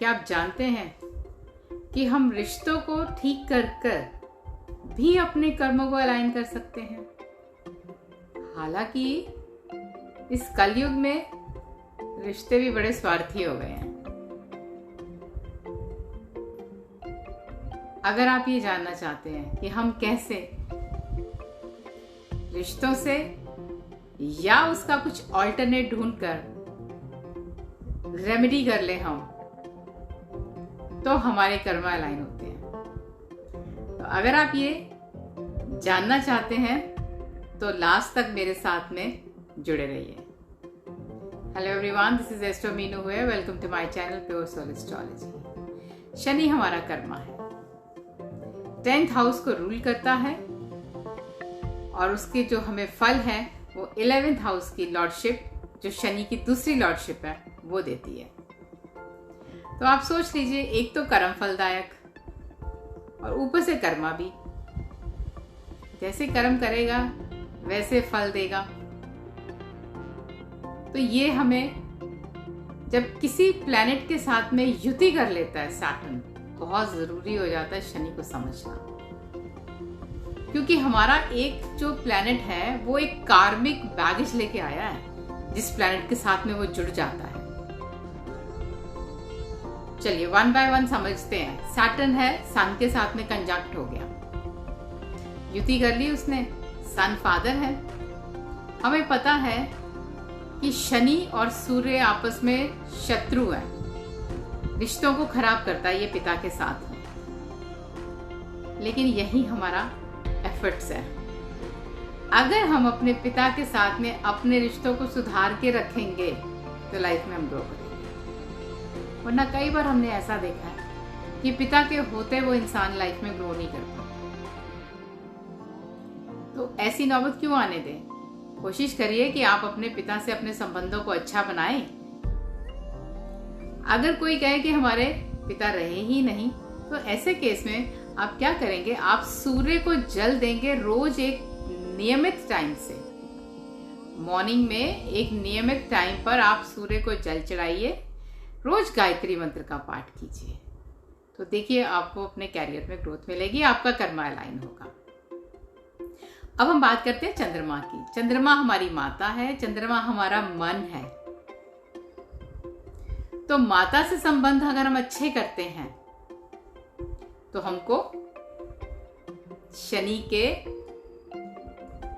क्या आप जानते हैं कि हम रिश्तों को ठीक कर कर भी अपने कर्मों को अलाइन कर सकते हैं। हालांकि इस कलयुग में रिश्ते भी बड़े स्वार्थी हो गए हैं। अगर आप ये जानना चाहते हैं कि हम कैसे रिश्तों से या उसका कुछ ऑल्टरनेट ढूंढकर रेमेडी कर ले हम, तो हमारे कर्म अलाइन होते हैं। तो अगर आप ये जानना चाहते हैं तो लास्ट तक मेरे साथ में जुड़े रहिए। Hello everyone, this is astro Meenu हुए। Welcome to my channel pure soul astrology. Shani हमारा कर्मा है, 10th हाउस को रूल करता है और उसके जो हमें फल है वो 11th हाउस की लॉर्डशिप, जो शनि की दूसरी लॉर्डशिप है, वो देती है। तो आप सोच लीजिए, एक तो कर्म फलदायक और ऊपर से कर्मा भी। जैसे कर्म करेगा वैसे फल देगा। तो ये हमें जब किसी प्लैनेट के साथ में युति कर लेता है सैटर्न, बहुत जरूरी हो जाता है शनि को समझना। क्योंकि हमारा एक जो प्लैनेट है वो एक कार्मिक बैगेज लेके आया है, जिस प्लैनेट के साथ में वो जुड़ जाता है। चलिए वन बाय वन समझते हैं। सैटर्न है, सन के साथ में कंजंक्ट हो गया, युति कर ली उसने। सन फादर है। हमें पता है कि शनि और सूर्य आपस में शत्रु है, रिश्तों को खराब करता है ये पिता के साथ में। लेकिन यही हमारा एफर्ट्स है। अगर हम अपने पिता के साथ में अपने रिश्तों को सुधार के रखेंगे तो लाइफ में हम ग्रो करेंगे। वरना कई बार हमने ऐसा देखा है कि पिता के होते वो इंसान लाइफ में ग्रो नहीं करता। तो ऐसी नौबत क्यों आने दें। कोशिश करिए कि आप अपने पिता से अपने संबंधों को अच्छा बनाएं। अगर कोई कहे कि हमारे पिता रहे ही नहीं, तो ऐसे केस में आप क्या करेंगे, आप सूर्य को जल देंगे रोज एक नियमित टाइम से। मॉर्निंग में एक नियमित टाइम पर आप सूर्य को जल चढ़ाइए, रोज गायत्री मंत्र का पाठ कीजिए। तो देखिए आपको अपने कैरियर में ग्रोथ मिलेगी, आपका कर्मा अलाइन होगा। अब हम बात करते हैं चंद्रमा की। चंद्रमा हमारी माता है, चंद्रमा हमारा मन है। तो माता से संबंध अगर हम अच्छे करते हैं तो हमको शनि के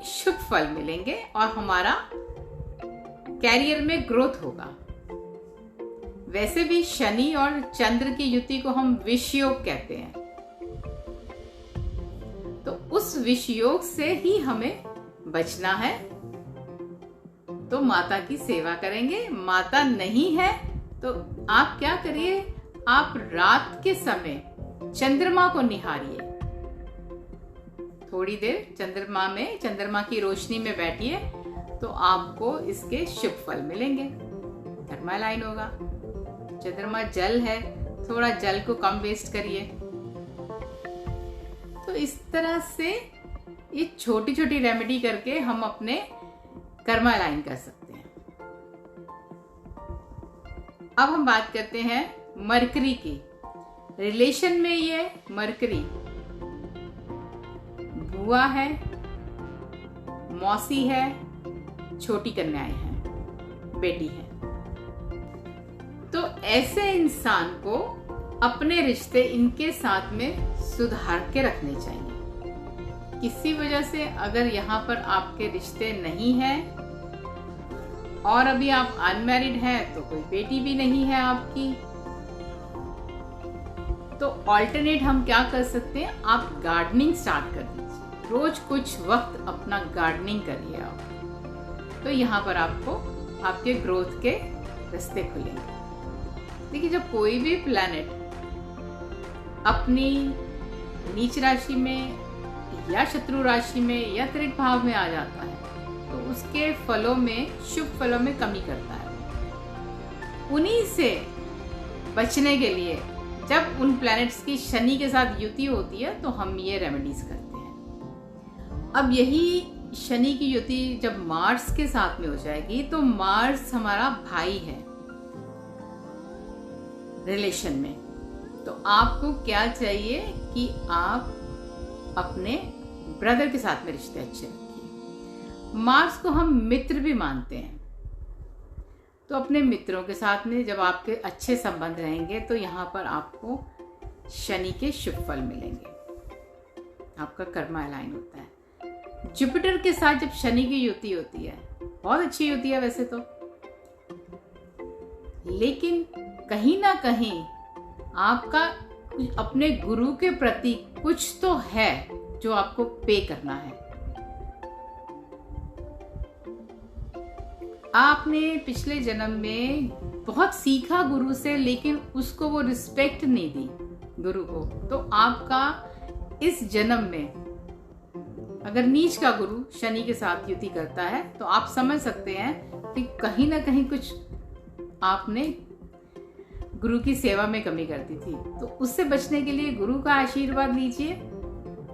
शुभ फल मिलेंगे और हमारा कैरियर में ग्रोथ होगा। वैसे भी शनि और चंद्र की युति को हम विष योग कहते हैं। तो उस विष योग से ही हमें बचना है। तो माता की सेवा करेंगे। माता नहीं है तो आप क्या करिए, आप रात के समय चंद्रमा को निहारिए। थोड़ी देर चंद्रमा की रोशनी में बैठिए तो आपको इसके शुभ फल मिलेंगे, कर्मा अलाइन होगा। चंद्रमा जल है, थोड़ा जल को कम वेस्ट करिए। तो इस तरह से ये छोटी छोटी रेमेडी करके हम अपने कर्मा अलाइन कर सकते हैं। अब हम बात करते हैं मरकरी की। रिलेशन में ये मरकरी बुआ है, मौसी है, छोटी कन्याएं हैं, बेटी है। तो ऐसे इंसान को अपने रिश्ते इनके साथ में सुधार के रखने चाहिए। किसी वजह से अगर यहाँ पर आपके रिश्ते नहीं है और अभी आप अनमैरिड हैं, तो कोई बेटी भी नहीं है आपकी, तो ऑल्टरनेट हम क्या कर सकते हैं, आप गार्डनिंग स्टार्ट कर दीजिए। रोज कुछ वक्त अपना गार्डनिंग करिए आप। तो यहाँ पर आपको आपके ग्रोथ के रास्ते खुलेंगे। देखिए, जब कोई भी प्लैनेट अपनी नीच राशि में या शत्रु राशि में या तृतीय भाव में आ जाता है तो उसके फलों में, शुभ फलों में कमी करता है। उन्हीं से बचने के लिए जब उन प्लैनेट्स की शनि के साथ युति होती है तो हम ये रेमेडीज करते हैं। अब यही शनि की युति जब मार्स के साथ में हो जाएगी तो मार्स हमारा भाई है। रिलेशन में, तो आपको क्या चाहिए कि आप अपने ब्रदर के साथ में रिश्ते अच्छे रखिए। मार्स को हम मित्र भी मानते हैं, तो अपने मित्रों के साथ में जब आपके अच्छे संबंध रहेंगे तो यहाँ पर आपको शनि के शुभ फल मिलेंगे, आपका कर्मा अलाइन होता है। जुपिटर के साथ जब शनि की युति होती है, बहुत अच्छी होती है वैसे तो, लेकिन कहीं ना कहीं आपका अपने गुरु के प्रति कुछ तो है जो आपको पे करना है। आपने पिछले जन्म में बहुत सीखा गुरु से, लेकिन उसको वो रिस्पेक्ट नहीं दी गुरु को, तो आपका इस जन्म में अगर नीच का गुरु शनि के साथ युति करता है तो आप समझ सकते हैं कि कहीं ना कहीं कुछ आपने गुरु की सेवा में कमी कर दी थी। तो उससे बचने के लिए गुरु का आशीर्वाद लीजिए,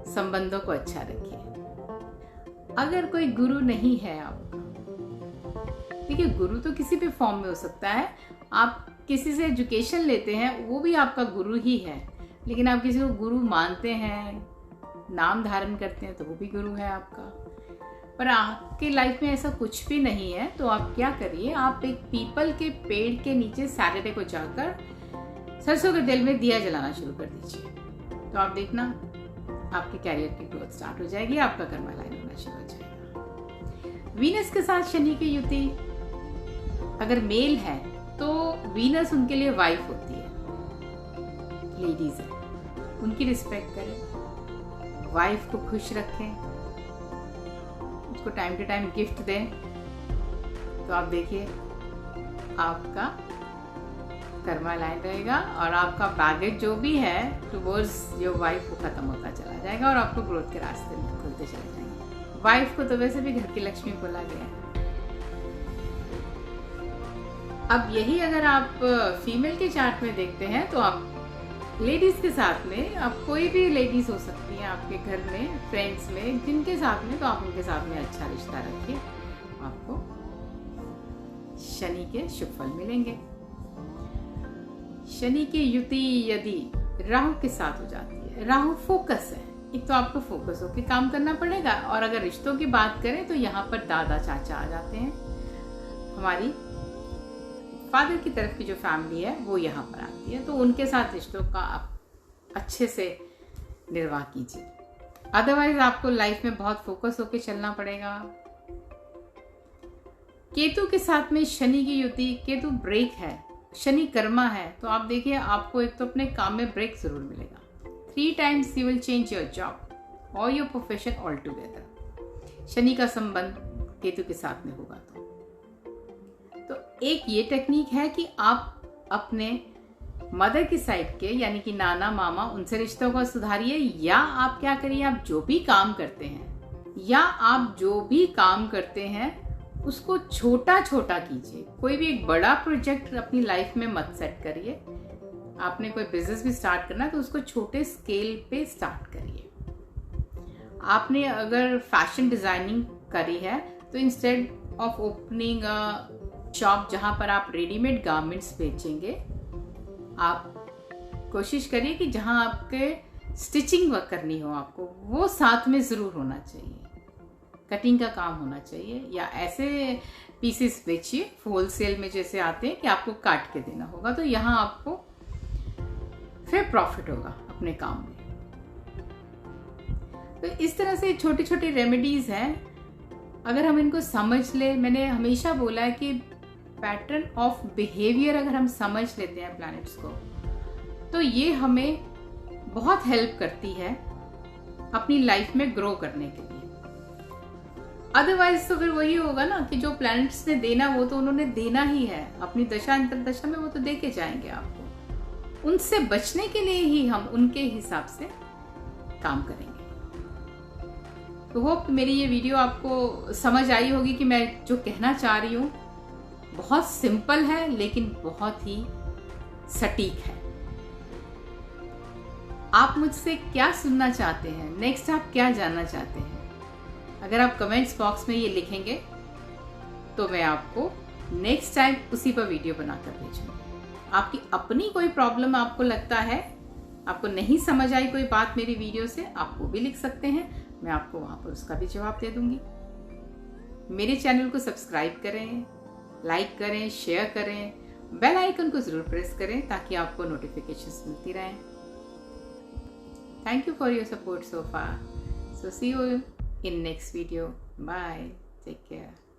संबंधों को अच्छा रखिए। अगर कोई गुरु नहीं है आपका, देखिए गुरु तो किसी भी फॉर्म में हो सकता है। आप किसी से एजुकेशन लेते हैं, वो भी आपका गुरु ही है, लेकिन आप किसी को गुरु मानते हैं, नाम धारण करते हैं, तो वो भी गुरु है आपका। पर आपके लाइफ में ऐसा कुछ भी नहीं है, तो आप क्या करिए, आप एक पीपल के पेड़ के नीचे सैटरडे को जाकर सरसों के तेल में दिया जलाना शुरू कर दीजिए। तो आप देखना आपके कैरियर की ग्रोथ स्टार्ट हो जाएगी, आपका कर्मा अलाइन होना शुरू हो जाएगा। वीनस के साथ शनि की युति अगर मेल है तो वीनस उनके लिए वाइफ होती है, लेडीज है, उनकी रिस्पेक्ट करें, वाइफ को खुश रखें, उसको टाइम टू टाइम गिफ्ट दें, तो आप देखिए आपका कर्मा अलाइन रहेगा और आपका बैगेज जो भी है टुवर्ड्स योर वाइफ वो खत्म होता चला जाएगा और आपको ग्रोथ के रास्ते में खुलते चले जाएंगे। वाइफ को तो वैसे भी घर की लक्ष्मी बोला गया है। अब यही अगर आप फीमेल के चार्ट में देखते हैं तो आप लेडीज के साथ में, आप कोई भी लेडीज हो सकती हैं आपके घर में, फ्रेंड्स में, जिनके साथ में, तो आप उनके साथ में अच्छा रिश्ता रखिए, आपको शनि के शुभ फल मिलेंगे। शनि की युति यदि राहु के साथ हो जाती है, राहु फोकस है, एक तो आपको फोकस होकर काम करना पड़ेगा, और अगर रिश्तों की बात करें तो यहाँ पर दादा चाचा आ जाते हैं, हमारी फादर की तरफ की जो फैमिली है वो यहाँ पर आती है, तो उनके साथ रिश्तों का आप अच्छे से निर्वाह कीजिए। अदरवाइज आपको लाइफ में बहुत फोकस होकर चलना पड़ेगा। केतु के साथ में शनि की युति, केतु ब्रेक है, शनि कर्मा है, तो आप देखिए आपको एक तो अपने काम में ब्रेक जरूर मिलेगा। 3 times you will change your job or your profession altogether। Shani का संबंध केतु के साथ में होगा तो एक ये टेक्निक है कि आप अपने मदर की साइड के यानी कि नाना मामा उनसे रिश्तों को सुधारिए, या आप क्या करिए, आप जो भी काम करते हैं उसको छोटा छोटा कीजिए। कोई भी एक बड़ा प्रोजेक्ट अपनी लाइफ में मत सेट करिए। आपने कोई बिजनेस भी स्टार्ट करना है तो उसको छोटे स्केल पे स्टार्ट करिए। आपने अगर फैशन डिजाइनिंग करी है तो instead of opening a shop जहां पर आप रेडीमेड गारमेंट्स बेचेंगे, आप कोशिश करिए कि जहां आपके स्टिचिंग वर्क करनी हो आपको, वो साथ में जरूर होना चाहिए, कटिंग का काम होना चाहिए, या ऐसे पीसेस बेचिए होलसेल में जैसे आते हैं कि आपको काट के देना होगा, तो यहाँ आपको फिर प्रॉफिट होगा अपने काम में। तो इस तरह से छोटी छोटी रेमेडीज हैं, अगर हम इनको समझ ले, मैंने हमेशा बोला है कि पैटर्न ऑफ बिहेवियर अगर हम समझ लेते हैं प्लैनेट्स को, तो ये हमें बहुत हेल्प करती है अपनी लाइफ में ग्रो करने के लिए। अदरवाइज तो फिर वही होगा ना कि जो प्लैनेट्स ने देना वो तो उन्होंने देना ही है, अपनी दशा अंतरदशा में वो तो दे के जाएंगे आपको। उनसे बचने के लिए ही हम उनके हिसाब से काम करेंगे। तो होप मेरी ये वीडियो आपको समझ आई होगी कि मैं जो कहना चाह रही हूँ बहुत सिंपल है लेकिन बहुत ही सटीक है। आप मुझसे क्या सुनना चाहते हैं, नेक्स्ट आप क्या जानना चाहते हैं, अगर आप कमेंट्स बॉक्स में ये लिखेंगे तो मैं आपको नेक्स्ट टाइम उसी पर वीडियो बनाकर भेजूंगी। आपकी अपनी कोई प्रॉब्लम आपको लगता है, आपको नहीं समझ आई कोई बात मेरी वीडियो से, आप वो भी लिख सकते हैं, मैं आपको वहाँ पर उसका भी जवाब दे दूंगी। मेरे चैनल को सब्सक्राइब करें, लाइक करें, शेयर करें, बेल आइकन को ज़रूर प्रेस करें ताकि आपको नोटिफिकेशंस मिलती रहें। Thank you for your support so far. So see you in next video. Bye. Take care.